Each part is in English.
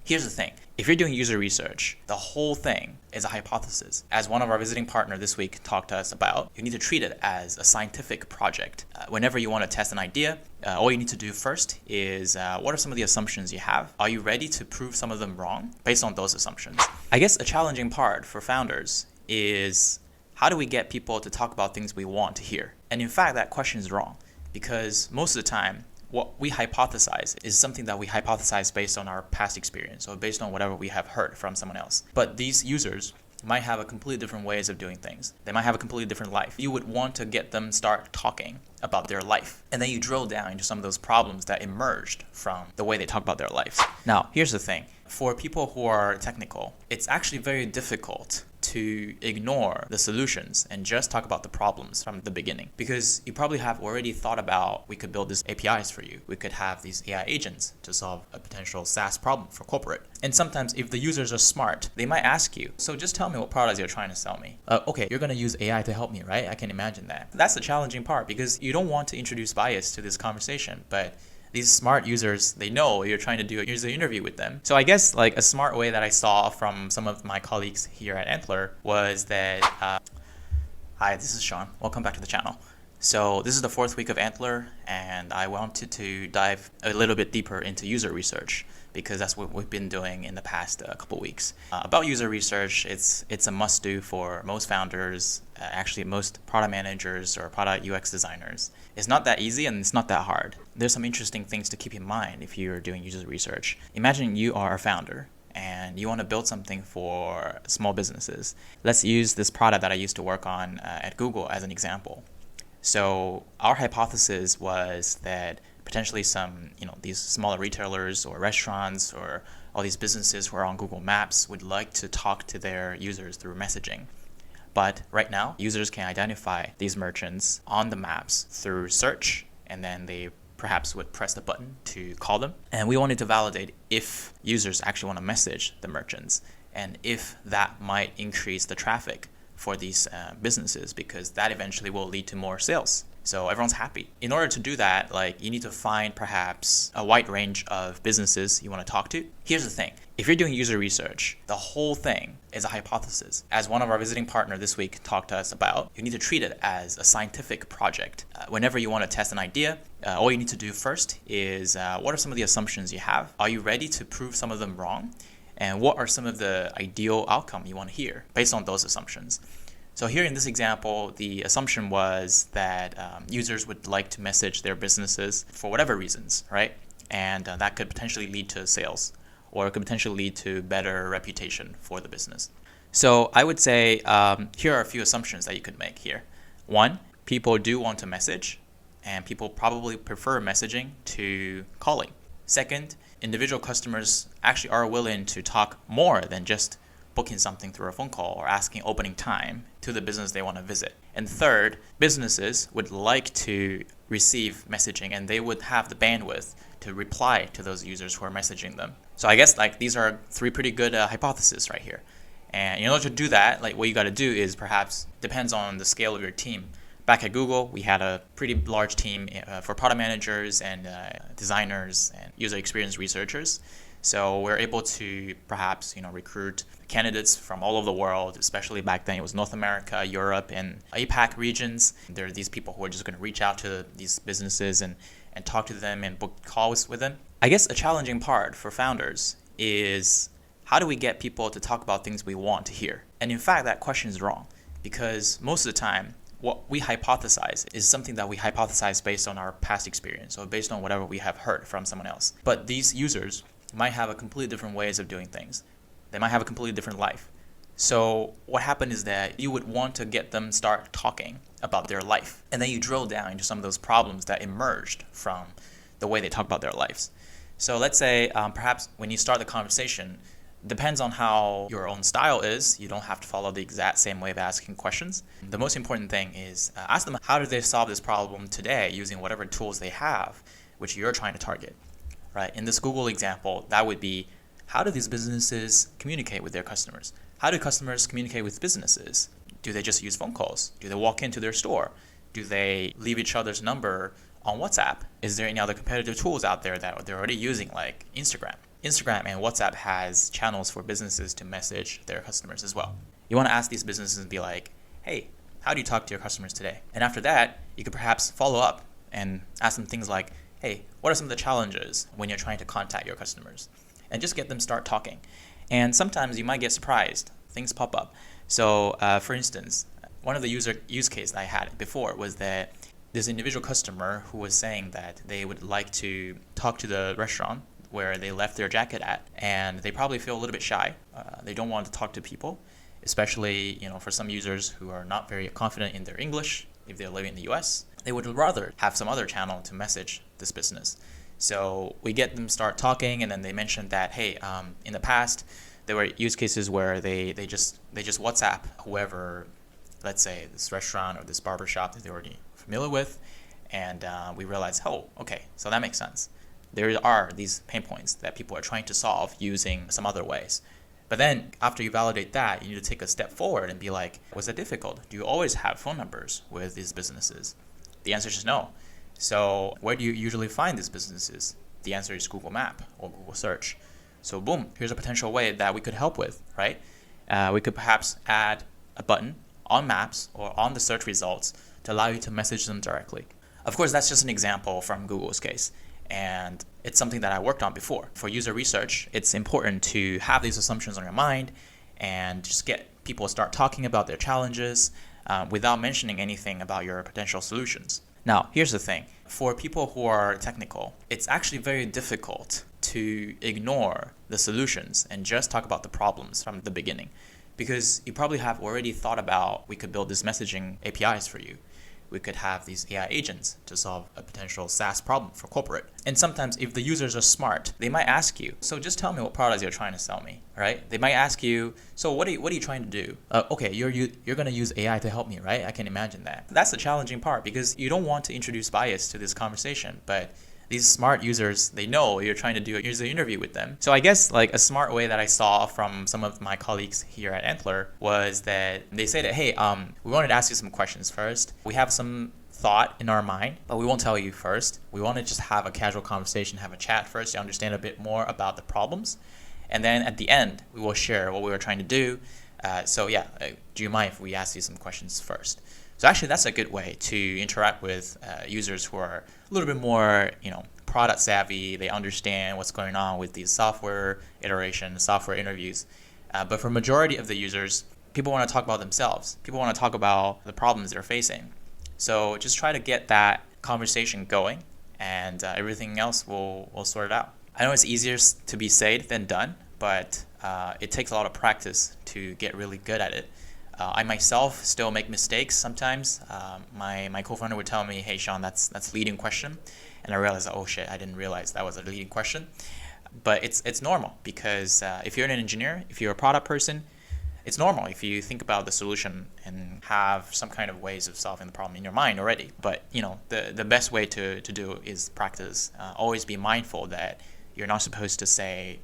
Here's the thing. If you're doing user research, the whole thing is a hypothesis. As one of our visiting partners this week talked to us about, you need to treat it as a scientific project. Whenever you want to test an idea, all you need to do first is what are some of the assumptions you have? Are you ready to prove some of them wrong based on those assumptions? I guess a challenging part for founders is how do we get people to talk about things we want to hear? And in fact, that question is wrong because most of the time, what we hypothesize is something that we hypothesize based on our past experience or based on whatever we have heard from someone else. But these users might have a completely different ways of doing things. They might have a completely different life. You would want to get them start talking about their life. And then you drill down into some of those problems that emerged from the way they talk about their lives. Now, here's the thing. For people who are technical, it's actually very difficult to ignore the solutions and just talk about the problems from the beginning. Because you probably have already thought about, we could build these APIs for you. We could have these AI agents to solve a potential SaaS problem for corporate. And sometimes if the users are smart, they might ask you, so just tell me what products you're trying to sell me. Okay, you're going to use AI to help me, right? I can imagine that. That's the challenging part because you don't want to introduce bias to this conversation, but these smart users, they know you're trying to do a user interview with them. So I guess like a smart way that I saw from some of my colleagues here at Antler was that, hi, this is Sean. Welcome back to the channel. So this is the 4th week of Antler, and I wanted to dive a little bit deeper into user research because that's what we've been doing in the past couple weeks. About user research, it's a must-do for most founders, actually most product managers or product UX designers. It's not that easy and it's not that hard. There's some interesting things to keep in mind if you're doing user research. Imagine you are a founder and you want to build something for small businesses. Let's use this product that I used to work on at Google as an example. So our hypothesis was that potentially some, these smaller retailers or restaurants or all these businesses who are on Google Maps would like to talk to their users through messaging. But right now, users can identify these merchants on the maps through search, and then they perhaps would press the button to call them. And we wanted to validate if users actually want to message the merchants and if that might increase the traffic for these businesses, because that eventually will lead to more sales. So everyone's happy. In order to do that, you need to find perhaps a wide range of businesses you want to talk to. Here's the thing. If you're doing user research, the whole thing is a hypothesis. As one of our visiting partners this week talked to us about, you need to treat it as a scientific project. Whenever you want to test an idea, all you need to do first is what are some of the assumptions you have? Are you ready to prove some of them wrong? And what are some of the ideal outcome you want to hear based on those assumptions? So here in this example, the assumption was that users would like to message their businesses for whatever reasons, right? And that could potentially lead to sales, or it could potentially lead to better reputation for the business. So I would say here are a few assumptions that you could make here. One, people do want to message, and people probably prefer messaging to calling. Second, individual customers actually are willing to talk more than just booking something through a phone call or asking opening time to the business they want to visit. And third, businesses would like to receive messaging and they would have the bandwidth to reply to those users who are messaging them. So I guess these are 3 pretty good hypotheses right here. And in order to do that, what you got to do is perhaps depends on the scale of your team. Back at Google, we had a pretty large team for product managers and designers and user experience researchers. So we're able to perhaps recruit candidates from all over the world, especially back then it was North America, Europe, and APAC regions. There are these people who are just going to reach out to these businesses and talk to them and book calls with them. I guess a challenging part for founders is how do we get people to talk about things we want to hear? And in fact, that question is wrong because most of the time, what we hypothesize is something that we hypothesize based on our past experience or based on whatever we have heard from someone else. But these users might have a completely different ways of doing things. They might have a completely different life. So what happened is that you would want to get them start talking about their life. And then you drill down into some of those problems that emerged from the way they talk about their lives. So let's say perhaps when you start the conversation, depends on how your own style is. You don't have to follow the exact same way of asking questions. The most important thing is ask them how do they solve this problem today using whatever tools they have, which you're trying to target. Right? In this Google example, that would be how do these businesses communicate with their customers? How do customers communicate with businesses? Do they just use phone calls? Do they walk into their store? Do they leave each other's number on WhatsApp? Is there any other competitive tools out there that they're already using, like Instagram? Instagram and WhatsApp has channels for businesses to message their customers as well. You want to ask these businesses and be like, hey, how do you talk to your customers today? And after that, you could perhaps follow up and ask them things like, hey, what are some of the challenges when you're trying to contact your customers? And just get them start talking. And sometimes you might get surprised. Things pop up. So for instance, one of the use case I had before was that this individual customer who was saying that they would like to talk to the restaurant where they left their jacket at, and they probably feel a little bit shy. They don't want to talk to people, especially for some users who are not very confident in their English. If they're living in the US, they would rather have some other channel to message this business. So we get them start talking, and then they mentioned that, hey, in the past, there were use cases where they just WhatsApp whoever, let's say this restaurant or this barbershop that they're already familiar with, and we realized, oh, okay, so that makes sense. There are these pain points that people are trying to solve using some other ways. But then after you validate that, you need to take a step forward and be like, was that difficult? Do you always have phone numbers with these businesses? The answer is no. So where do you usually find these businesses? The answer is Google Map or Google Search. So boom, here's a potential way that we could help with, right? We could perhaps add a button on Maps or on the search results to allow you to message them directly. Of course, that's just an example from Google's case. And it's something that I worked on before. For user research, it's important to have these assumptions on your mind and just get people to start talking about their challenges without mentioning anything about your potential solutions. Now, here's the thing. For people who are technical, it's actually very difficult to ignore the solutions and just talk about the problems from the beginning, because you probably have already thought about, we could build this messaging APIs for you. We could have these AI agents to solve a potential SaaS problem for corporate. And sometimes if the users are smart, they might ask you, so just tell me what products you're trying to sell me, right? They might ask you, so what are you trying to do? Okay, you're going to use AI to help me, right? I can imagine that. That's the challenging part, because you don't want to introduce bias to this conversation, but these smart users, they know you're trying to do a user interview with them. So I guess like a smart way that I saw from some of my colleagues here at Antler was that they say that, hey, we wanted to ask you some questions first. We have some thought in our mind, but we won't tell you first. We want to just have a casual conversation, have a chat first to understand a bit more about the problems. And then at the end, we will share what we were trying to do. Do you mind if we ask you some questions first? So actually, that's a good way to interact with users who are a little bit more, product savvy. They understand what's going on with these software iterations, software interviews. But for majority of the users, people want to talk about themselves. People want to talk about the problems they're facing. So just try to get that conversation going, and everything else will sort it out. I know it's easier to be said than done, but it takes a lot of practice to get really good at it. I myself still make mistakes sometimes. My co-founder would tell me, hey, Sean, that's leading question. And I realized, oh shit, I didn't realize that was a leading question. But it's normal, because if you're an engineer, if you're a product person, it's normal if you think about the solution and have some kind of ways of solving the problem in your mind already. But the best way to do is practice. Always be mindful that you're not supposed to say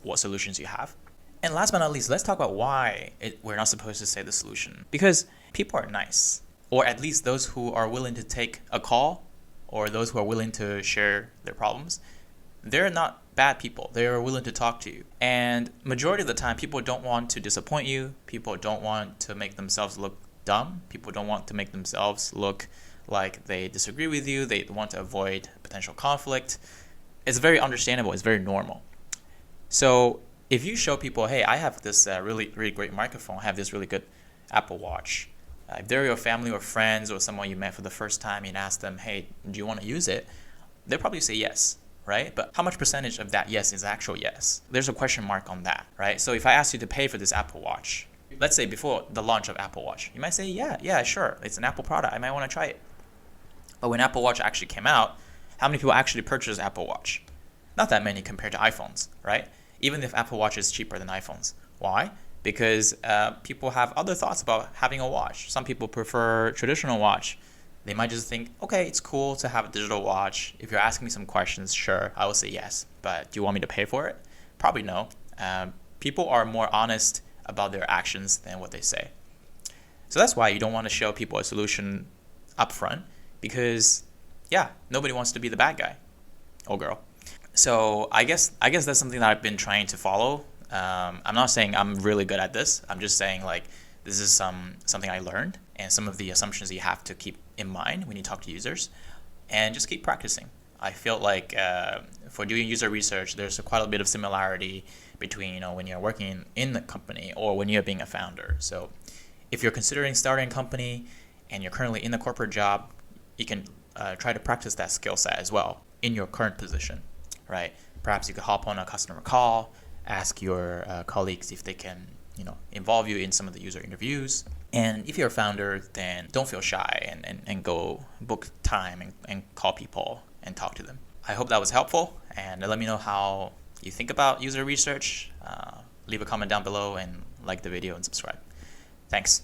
what solutions you have. And last but not least, let's talk about why we're not supposed to say the solution. Because people are nice, or at least those who are willing to take a call, or those who are willing to share their problems, they're not bad people. They're willing to talk to you. And majority of the time, people don't want to disappoint you. People don't want to make themselves look dumb. People don't want to make themselves look like they disagree with you. They want to avoid potential conflict. It's very understandable. It's very normal. So if you show people, hey, I have this really, really great microphone, I have this really good Apple Watch. If they're your family or friends or someone you met for the first time and ask them, hey, do you want to use it? They'll probably say yes, right? But how much percentage of that yes is actual yes? There's a question mark on that, right? So if I ask you to pay for this Apple Watch, let's say before the launch of Apple Watch, you might say, yeah, sure. It's an Apple product. I might want to try it. But when Apple Watch actually came out, how many people actually purchased Apple Watch? Not that many compared to iPhones, right? Even if Apple Watch is cheaper than iPhones. Why? Because people have other thoughts about having a watch. Some people prefer traditional watch. They might just think, okay, it's cool to have a digital watch. If you're asking me some questions, sure, I will say yes. But do you want me to pay for it? Probably no. People are more honest about their actions than what they say. So that's why you don't want to show people a solution up front, because, nobody wants to be the bad guy or girl. So I guess that's something that I've been trying to follow. I'm not saying I'm really good at this. I'm just saying like this is something I learned and some of the assumptions that you have to keep in mind when you talk to users, and just keep practicing. I feel like for doing user research, there's quite a bit of similarity between when you're working in the company or when you're being a founder. So if you're considering starting a company and you're currently in the corporate job, you can try to practice that skill set as well in your current position, right? Perhaps you could hop on a customer call, ask your colleagues if they can, involve you in some of the user interviews. And if you're a founder, then don't feel shy and go book time and call people and talk to them. I hope that was helpful, and let me know how you think about user research. Leave a comment down below and like the video and subscribe. Thanks.